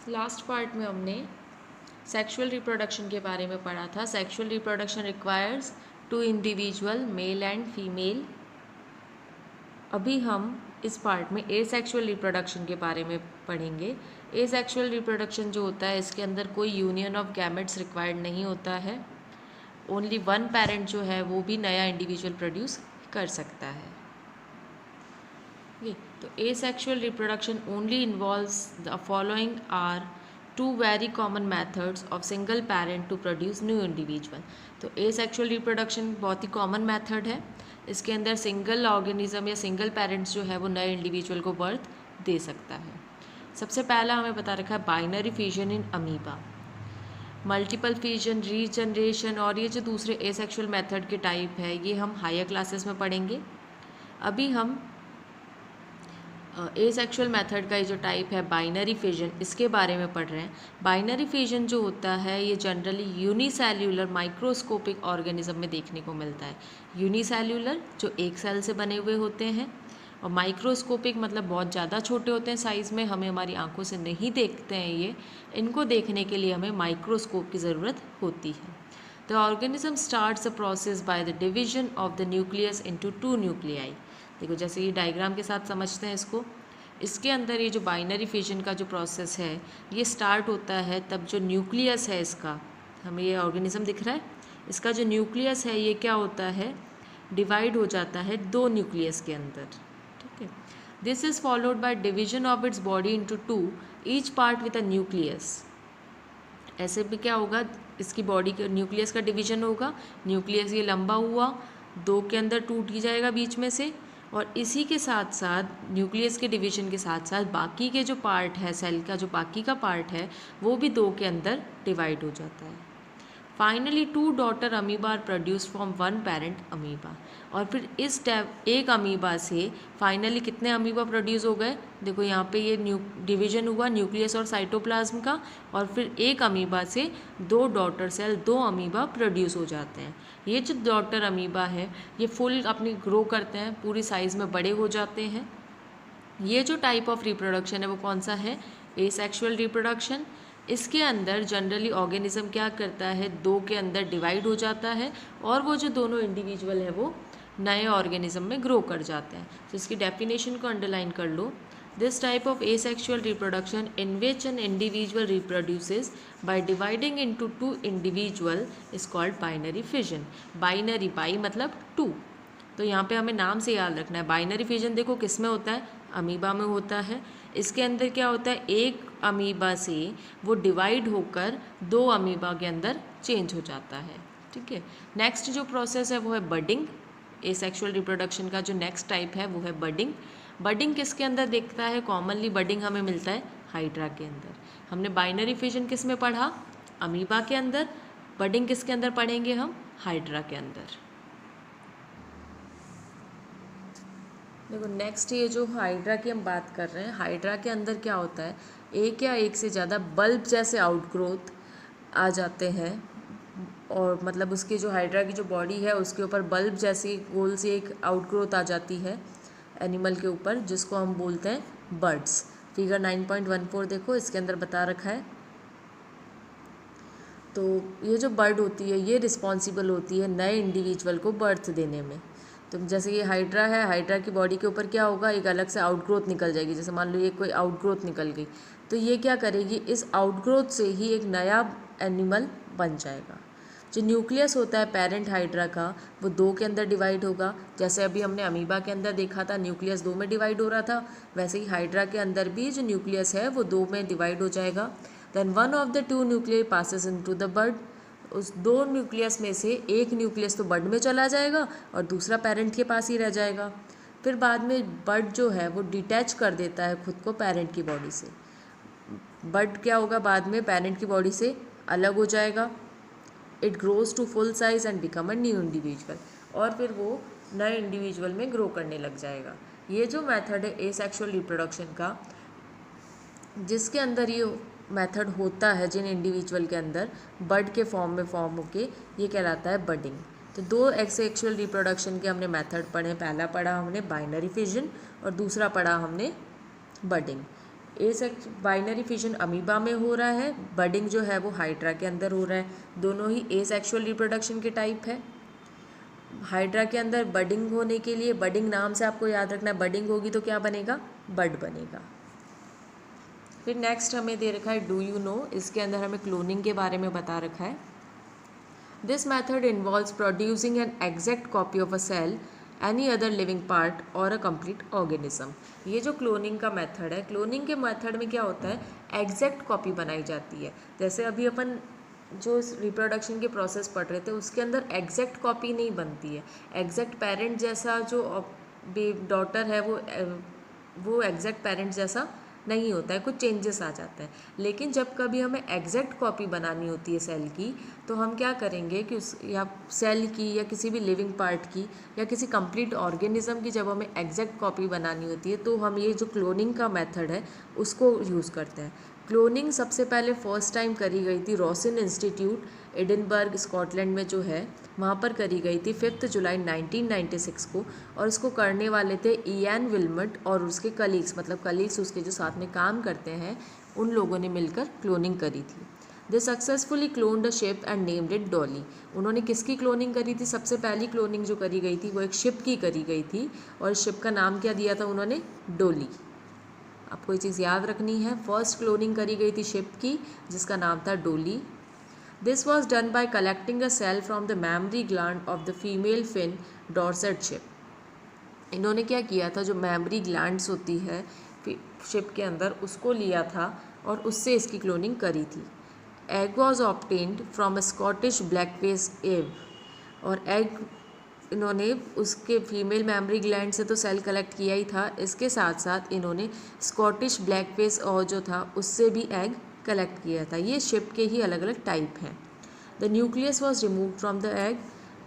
Last part में हमने sexual reproduction के बारे में पढ़ा था। Sexual reproduction requires two individual male and female. अभी हम इस पार्ट में एसेक्सुअल रिप्रोडक्शन के बारे में पढ़ेंगे। एसेक्सुअल रिप्रोडक्शन जो होता है इसके अंदर कोई यूनियन ऑफ गैमेट्स रिक्वायर्ड नहीं होता है। ओनली वन पेरेंट जो है वो भी नया इंडिविजुअल प्रोड्यूस कर सकता है। ये तो asexual reproduction only involves the following are two very common methods of single parent to produce new individual। तो asexual reproduction बहुत ही कॉमन मेथड है। इसके अंदर सिंगल ऑर्गेनिज्म या सिंगल पेरेंट्स जो है वो नए इंडिविजुअल को बर्थ दे सकता है। सबसे पहला हमें बता रखा है binary fission in amoeba, multiple fission, regeneration और ये जो दूसरे एसेक्सुअल मेथड के टाइप है ये हम हायर क्लासेस में पढ़ेंगे। अभी हम एसेक्सुअल मेथड का ये जो टाइप है बाइनरी फिजन, इसके बारे में पढ़ रहे हैं। बाइनरी फिजन जो होता है ये जनरली यूनिसेल्यूलर माइक्रोस्कोपिक ऑर्गेनिज्म में देखने को मिलता है। यूनिसेल्यूलर जो एक सेल से बने हुए होते हैं, और माइक्रोस्कोपिक मतलब बहुत ज़्यादा छोटे होते हैं साइज़ में, हमें हमारी आंखों से नहीं देखते हैं ये। इनको देखने के लिए हमें माइक्रोस्कोप की ज़रूरत होती है। The organism starts the process by the division of the nucleus into two nuclei. देखो जैसे ये डायग्राम के साथ समझते हैं इसको। इसके अंदर ये जो बाइनरी फिजन का जो प्रोसेस है ये स्टार्ट होता है तब जो न्यूक्लियस है इसका, हमें ये ऑर्गेनिज्म दिख रहा है, इसका जो न्यूक्लियस है ये क्या होता है, डिवाइड हो जाता है दो न्यूक्लियस के अंदर। ठीक है, this is followed by division of its body into two, each part with a nucleus. ऐसे भी क्या होगा, इसकी बॉडी के न्यूक्लियस का डिवीजन होगा, न्यूक्लियस ये लंबा हुआ दो के अंदर टूट ही जाएगा बीच में से, और इसी के साथ साथ न्यूक्लियस के डिवीजन के साथ साथ बाकी के जो पार्ट है सेल का, जो बाकी का पार्ट है वो भी दो के अंदर डिवाइड हो जाता है। Finally two daughter amoeba are produce from one parent amoeba. और फिर इस एक अमीबा से फाइनली कितने अमीबा प्रोड्यूस हो गए, देखो यहाँ पे ये डिवीजन हुआ न्यूक्लियस और साइटोप्लाज्म का, और फिर एक अमीबा से दो डॉटर सेल, दो अमीबा प्रोड्यूस हो जाते हैं। ये जो डॉटर अमीबा है ये फुल अपनी ग्रो करते हैं, पूरी साइज़ में बड़े हो जाते हैं। ये जो टाइप ऑफ रिप्रोडक्शन है वो कौन सा है, एसेक्सुअल रिप्रोडक्शन। इसके अंदर जनरली ऑर्गेनिज्म क्या करता है, दो के अंदर डिवाइड हो जाता है और वो जो दोनों इंडिविजुअल है वो नए ऑर्गेनिज्म में ग्रो कर जाते हैं। तो इसकी डेफिनेशन को अंडरलाइन कर लो। This type of asexual reproduction in which an individual reproduces by dividing into two individual is called binary fission। Binary, by मतलब टू, तो यहाँ पे हमें नाम से याद रखना है। बाइनरी फिजन देखो किस में होता है, अमीबा में होता है। इसके अंदर क्या होता है, एक अमीबा से वो डिवाइड होकर दो अमीबा के अंदर चेंज हो जाता है। ठीक है, नेक्स्ट जो प्रोसेस है वो है बडिंग। एसेक्सुअल रिप्रोडक्शन का जो नेक्स्ट टाइप है वो है बडिंग। बडिंग किसके अंदर देखता है, कॉमनली बडिंग हमें मिलता है हाइड्रा के अंदर। हमने बाइनरी फिजन किस में पढ़ा, अमीबा के अंदर। बडिंग किसके अंदर पढ़ेंगे हम, हाइड्रा के अंदर। देखो नेक्स्ट ये जो हाइड्रा की हम बात कर रहे हैं, हाइड्रा के अंदर क्या होता है, एक या एक से ज़्यादा बल्ब जैसे आउटग्रोथ आ जाते हैं, और मतलब उसकी जो हाइड्रा की जो बॉडी है उसके ऊपर बल्ब जैसी गोल सी एक आउटग्रोथ आ जाती है एनिमल के ऊपर, जिसको हम बोलते हैं बर्ड्स। फिगर 9.14 देखो, इसके अंदर बता रखा है। तो ये जो बर्ड होती है ये रिस्पॉन्सिबल होती है नए इंडिविजुअल को बर्थ देने में। तो जैसे ये हाइड्रा है, हाइड्रा की बॉडी के ऊपर क्या होगा, एक अलग से आउटग्रोथ निकल जाएगी। जैसे मान लो ये कोई आउटग्रोथ निकल गई, तो ये क्या करेगी, इस आउटग्रोथ से ही एक नया एनिमल बन जाएगा। जो न्यूक्लियस होता है पेरेंट हाइड्रा का वो दो के अंदर डिवाइड होगा। जैसे अभी हमने अमीबा के अंदर देखा था न्यूक्लियस दो में डिवाइड हो रहा था, वैसे ही हाइड्रा के अंदर भी जो न्यूक्लियस है वो दो में डिवाइड हो जाएगा। Then one of the two nuclear passes into the bird. उस दो न्यूक्लियस में से एक न्यूक्लियस तो बर्ड में चला जाएगा और दूसरा पेरेंट के पास ही रह जाएगा। फिर बाद में बर्ड जो है वो डिटैच कर देता है खुद को पेरेंट की बॉडी से। बर्ड क्या होगा, बाद में पेरेंट की बॉडी से अलग हो जाएगा। It grows to full size and become a new individual, और फिर वो नए इंडिविजुअल में ग्रो करने लग जाएगा। ये जो मेथड है एसेक्सुअल रिप्रोडक्शन का, जिसके अंदर ये मेथड होता है जिन इंडिविजुअल के अंदर बर्ड के फॉर्म में फॉर्म होके, ये कहलाता है बडिंग। तो दो एसेक्सुअल रिप्रोडक्शन के हमने मेथड पढ़े, पहला पढ़ा हमने बाइनरी फिजन और दूसरा पढ़ा हमने बडिंग। बाइनरी फिजन अमीबा में हो रहा है, बडिंग जो है वो हाइड्रा के अंदर हो रहा है। दोनों ही एसेक्सुअल रिप्रोडक्शन के टाइप है। हाइड्रा के अंदर बडिंग होने के लिए, बडिंग नाम से आपको याद रखना है, बडिंग होगी तो क्या बनेगा, बड बनेगा। फिर नेक्स्ट हमें दे रखा है डू यू नो, इसके अंदर हमें क्लोनिंग के बारे में बता रखा है। This method involves producing an exact copy of a cell, any other living part और अ कंप्लीट ऑर्गेनिज्म। ये जो क्लोनिंग का मेथड है, क्लोनिंग के मेथड में क्या होता है, एग्जैक्ट कॉपी बनाई जाती है। जैसे अभी अपन जो रिप्रोडक्शन के प्रोसेस पढ़ रहे थे उसके अंदर एग्जैक्ट कॉपी नहीं बनती है। एग्जैक्ट पेरेंट जैसा जो डॉटर है वो एग्जैक्ट पेरेंट जैसा नहीं होता है, कुछ चेंजेस आ जाता है। लेकिन जब कभी हमें एग्जैक्ट कॉपी बनानी होती है सेल की, तो हम क्या करेंगे कि उस या सेल की या किसी भी लिविंग पार्ट की या किसी कंप्लीट ऑर्गेनिज्म की जब हमें एग्जैक्ट कॉपी बनानी होती है तो हम ये जो क्लोनिंग का मेथड है उसको यूज़ करते हैं। क्लोनिंग सबसे पहले फर्स्ट टाइम करी गई थी रोसिन इंस्टीट्यूट एडिनबर्ग स्कॉटलैंड में जो है वहाँ पर करी गई थी 5 जुलाई 1996 को। और इसको करने वाले थे इयान विल्मट और उसके कलीग्स, मतलब कलीग्स उसके जो साथ में काम करते हैं, उन लोगों ने मिलकर क्लोनिंग करी थी। They successfully cloned a sheep and named it Dolly. उन्होंने किसकी क्लोनिंग करी थी, सबसे पहली क्लोनिंग जो करी गई थी वो एक शिप की करी गई थी, और शिप का नाम क्या दिया था उन्होंने, डोली। आपको ये चीज़ याद रखनी है, फर्स्ट क्लोनिंग करी गई थी शिप की जिसका नाम था Dolly. This was done by collecting a cell from the mammary gland of the female Finn Dorset sheep. इन्होंने क्या किया था, जो मैमरी ग्लैंड्स होती है शिप के अंदर उसको लिया था और उससे इसकी क्लोनिंग करी थी। Egg was obtained from a Scottish black face एव। और एग इन्होंने उसके फीमेल मैमरी ग्लैंड से तो सेल कलेक्ट किया ही था, इसके साथ साथ इन्होंने स्कॉटिश ब्लैक फेस और जो था उससे भी एग कलेक्ट किया था। ये शिप के ही अलग अलग टाइप हैं। The nucleus was remove from the egg.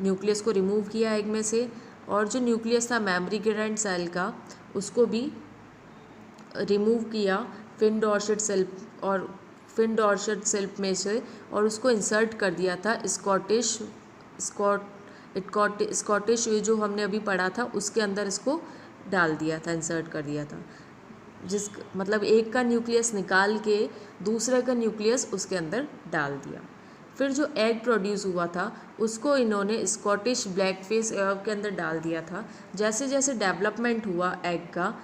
Nucleus को रिमूव किया एग में से, और जो न्यूक्लियस था मैमरी ग्लैंड सेल का उसको भी रिमूव किया फिन डॉर्सेट सेल और फिन डॉर्सेट सेल में से, और उसको इंसर्ट कर दिया था स्कॉटिश ये जो हमने अभी पढ़ा था उसके अंदर इसको डाल दिया था, इंसर्ट कर दिया था। जिस मतलब एक का न्यूक्लियस निकाल के दूसरे का न्यूक्लियस उसके अंदर डाल दिया। फिर जो एग प्रोड्यूस हुआ था उसको इन्होंने स्कॉटिश ब्लैक फेस के अंदर डाल दिया था। जैसे जैसे डेवलपमेंट हुआ एग का,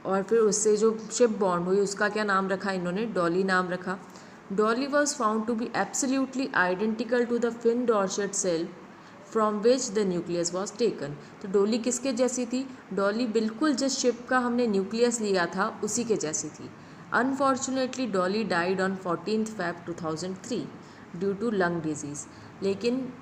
और फिर उससे जो शिप बॉन्ड हुई उसका क्या नाम रखा इन्होंने, डॉली नाम रखा। Dolly was found to be absolutely identical to the Finn Dorset cell from which the nucleus was taken. तो डॉली किसके जैसी थी, डॉली बिल्कुल जिस शिप का हमने न्यूक्लियस लिया था उसी के जैसी थी। Unfortunately Dolly died on 14 Feb 2003 due to lung disease. लेकिन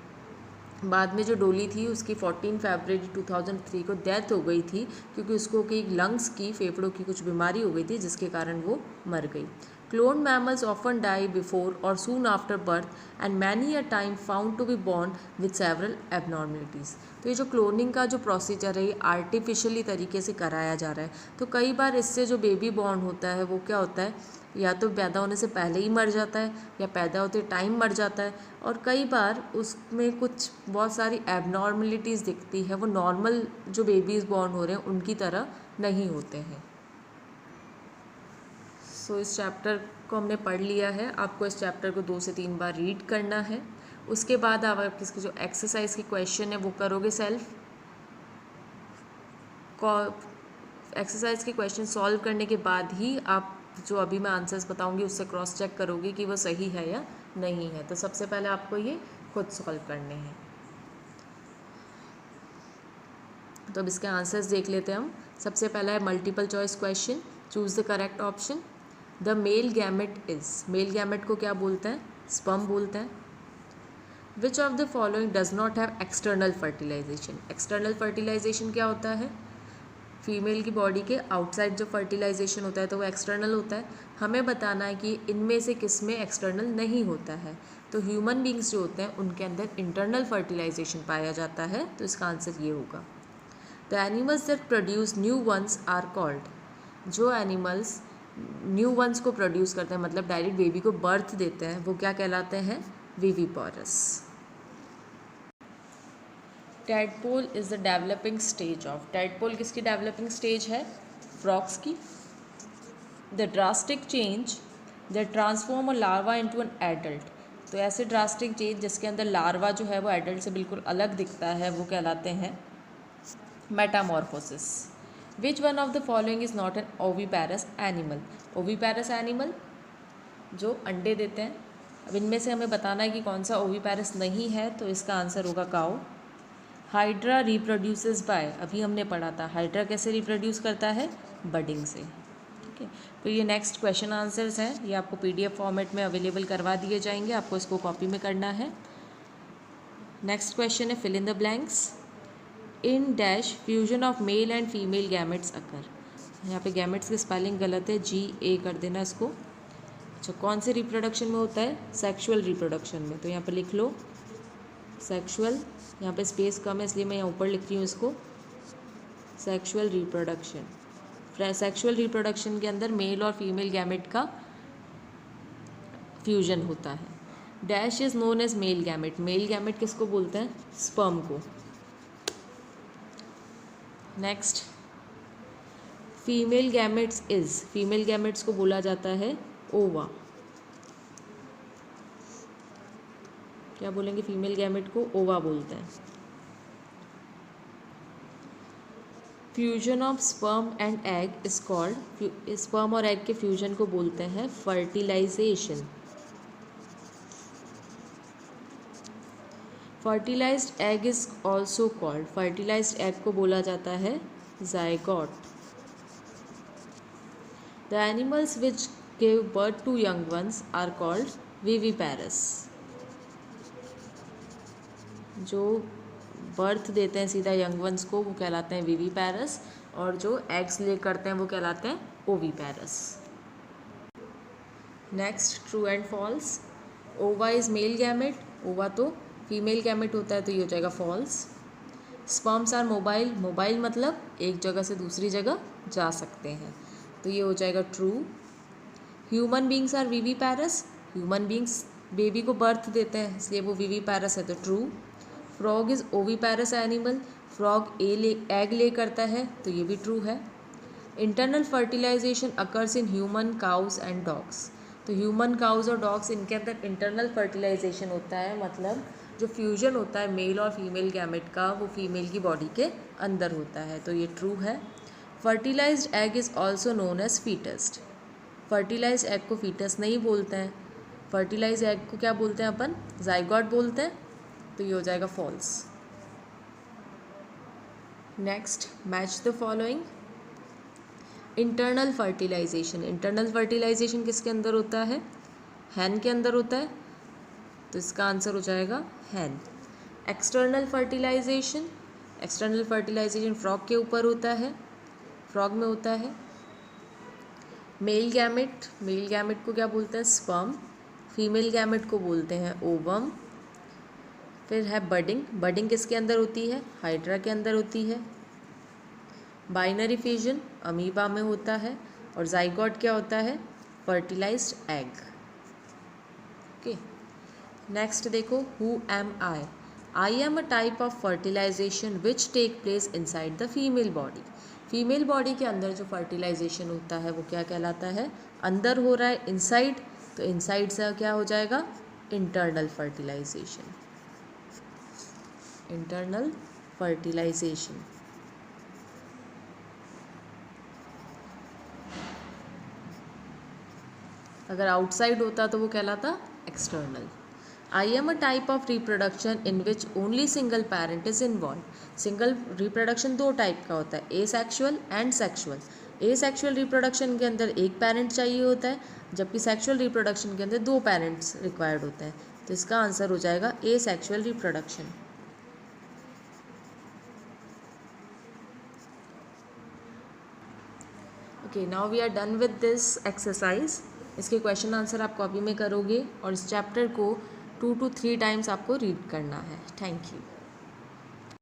बाद में जो डोली थी उसकी 14 फरवरी 2003 को डेथ हो गई थी, क्योंकि उसको की लंग्स की, फेफड़ों की कुछ बीमारी हो गई थी जिसके कारण वो मर गई। Clone mammals often die before और soon after birth and many a time found to be born with several abnormalities. तो ये जो क्लोनिंग का जो प्रोसीजर है ये आर्टिफिशियली तरीके से कराया जा रहा है। तो कई बार इससे जो बेबी बॉर्न होता है वो क्या होता है, या तो पैदा होने से पहले ही मर जाता है या पैदा होते टाइम मर जाता है, और कई बार उसमें कुछ बहुत सारी एबनॉर्मलिटीज़ दिखती है, वो नॉर्मल जो बेबीज़ बॉर्न हो रहे हैं उनकी तरह नहीं होते हैं। सो इस चैप्टर को हमने पढ़ लिया है। आपको इस चैप्टर को 2 से 3 बार रीड करना है। उसके बाद आप इसके जो एक्सरसाइज के क्वेश्चन है वो करोगे सेल्फ। एक्सरसाइज के क्वेश्चन सॉल्व करने के बाद ही आप जो अभी मैं आंसर्स बताऊंगी उससे क्रॉस चेक करोगे कि वो सही है या नहीं है। तो सबसे पहले आपको ये खुद सॉल्व करने हैं। तो अब इसके आंसर्स देख लेते हैं हम। सबसे पहला है multiple choice question, choose the correct option. The male gamete is, male gamete को क्या बोलते हैं, स्पर्म बोलते हैं। Which of the following does not have external fertilisation. External fertilization क्या होता है, फीमेल की बॉडी के आउटसाइड जो फर्टिलाइजेशन होता है तो वो एक्सटर्नल होता है। हमें बताना है कि इनमें से किस में एक्सटर्नल नहीं होता है। तो ह्यूमन बींग्स जो होते हैं उनके अंदर इंटरनल फर्टिलाइजेशन पाया जाता है, तो इसका आंसर ये होगा। The animals that produce new ones are called, जो एनिमल्स न्यू वंस को प्रोड्यूस करते हैं मतलब डायरेक्ट बेबी को बर्थ देते हैं वो क्या कहलाते हैं, viviparous. Tadpole is the developing stage of, tadpole किसकी डेवलपिंग स्टेज है, फ्रॉक्स की। The drastic change that transform a larva into an adult, तो ऐसे ड्रास्टिक चेंज जिसके अंदर लार्वा जो है वो एडल्ट से बिल्कुल अलग दिखता है वो कहलाते हैं metamorphosis. Which one of the following is not an oviparous animal, oviparous animal जो अंडे देते हैं। अब इनमें से हमें बताना है कि कौन सा ओविपैरस नहीं है, तो इसका आंसर होगा काऊ। हाइड्रा रिप्रोड्यूसेस बाय, अभी हमने पढ़ा था हाइड्रा कैसे रिप्रोड्यूस करता है, बडिंग से। ठीक है, तो ये नेक्स्ट क्वेश्चन आंसर्स हैं, ये आपको पीडीएफ फॉर्मेट में अवेलेबल करवा दिए जाएंगे, आपको इसको कॉपी में करना है। नेक्स्ट क्वेश्चन है fill in the blanks. In dash fusion of male and female gametes occur, यहाँ पे गैमेट्स की स्पेलिंग गलत है, GA कर देना इसको। अच्छा, कौन से रिप्रोडक्शन में होता है, सेक्सुअल रिप्रोडक्शन में, तो यहाँ पर लिख लो सेक्सुअल, यहाँ पे स्पेस कम है इसलिए मैं यहाँ ऊपर लिख रही हूँ इसको, सेक्सुअल रिप्रोडक्शन। सेक्सुअल रिप्रोडक्शन के अंदर मेल और फीमेल गैमेट का फ्यूजन होता है। Dash is known as male gamete, male gamete किसको बोलते हैं, स्पर्म को। Next, female gametes is, female gametes को बोला जाता है ओवा। क्या बोलेंगे, फीमेल गैमेट को ओवा बोलते हैं। Fusion of sperm and egg is called, sperm और एग के फ्यूजन को बोलते हैं fertilization. Fertilized egg is also called, fertilized egg को बोला जाता है zygote. The animals which give birth to young ones are called viviparous, जो बर्थ देते हैं सीधा यंग वंस को वो कहलाते हैं विविपैरस, और जो एग्स ले करते हैं वो कहलाते हैं oviparous. Next, true and false. Ova is male gamete, ova तो फीमेल गैमेट होता है, तो ये हो जाएगा false. Sperms are mobile, mobile मतलब एक जगह से दूसरी जगह जा सकते हैं, तो ये हो जाएगा true. Human beings are viviparous, human beings baby को बर्थ देते हैं इसलिए वो विविपैरस है, तो true. Frog is oviparous animal, frog egg lay करता है, तो ये भी ट्रू है। Internal fertilisation occurs in human cows and dogs, तो ह्यूमन काउज और डॉग्स इनके अंदर इंटरनल फर्टिलाइजेशन होता है, मतलब जो फ्यूजन होता है मेल और फीमेल गैमेट का वो फीमेल की बॉडी के अंदर होता है, तो ये ट्रू है। Fertilised egg is also known as fetus, fertilised egg को फीटस नहीं बोलते हैं, फर्टिलाइज एग को क्या बोलते हैं अपन, ज़ाइगोट बोलते हैं, तो ये हो जाएगा false. Next, match the following. Internal fertilisation, internal fertilization किसके अंदर होता है, हैन के अंदर होता है, तो इसका आंसर हो जाएगा हैन। External fertilisation, external fertilisation frog के ऊपर होता है, फ्रॉग में होता है। मेल गैमेट, मेल गैमेट को क्या बोलते हैं, स्पर्म, फीमेल गैमेट को बोलते हैं ओवम। फिर है बडिंग, बडिंग किसके अंदर होती है, हाइड्रा के अंदर होती है। बाइनरी फिजन अमीबा में होता है, और ज़ाइगोट क्या होता है, फर्टिलाइज्ड एग। ओके, नेक्स्ट देखो, who am I am a type of fertilization which take place inside the female body, female body के अंदर जो फर्टिलाइजेशन होता है वो क्या कहलाता है, अंदर हो रहा है, इनसाइड, तो इनसाइड से क्या हो जाएगा, इंटरनल फर्टिलाइजेशन, इंटरनल फर्टिलाइजेशन। अगर आउटसाइड होता तो वो कहलाता external. I am a type of reproduction in which only single parent is involve, single reproduction दो टाइप का होता है, asexual and sexual. Asexual reproduction के अंदर एक पेरेंट चाहिए होता है, जबकि सेक्शुअल रिप्रोडक्शन के अंदर दो पेरेंट्स रिक्वायर्ड होते हैं, तो इसका आंसर हो जाएगा asexual reproduction. Okay, now we are done with this exercise. इसके क्वेश्चन आंसर आप कॉपी में करोगे और इस चैप्टर को 2 to 3 टाइम्स आपको रीड करना है। Thank you.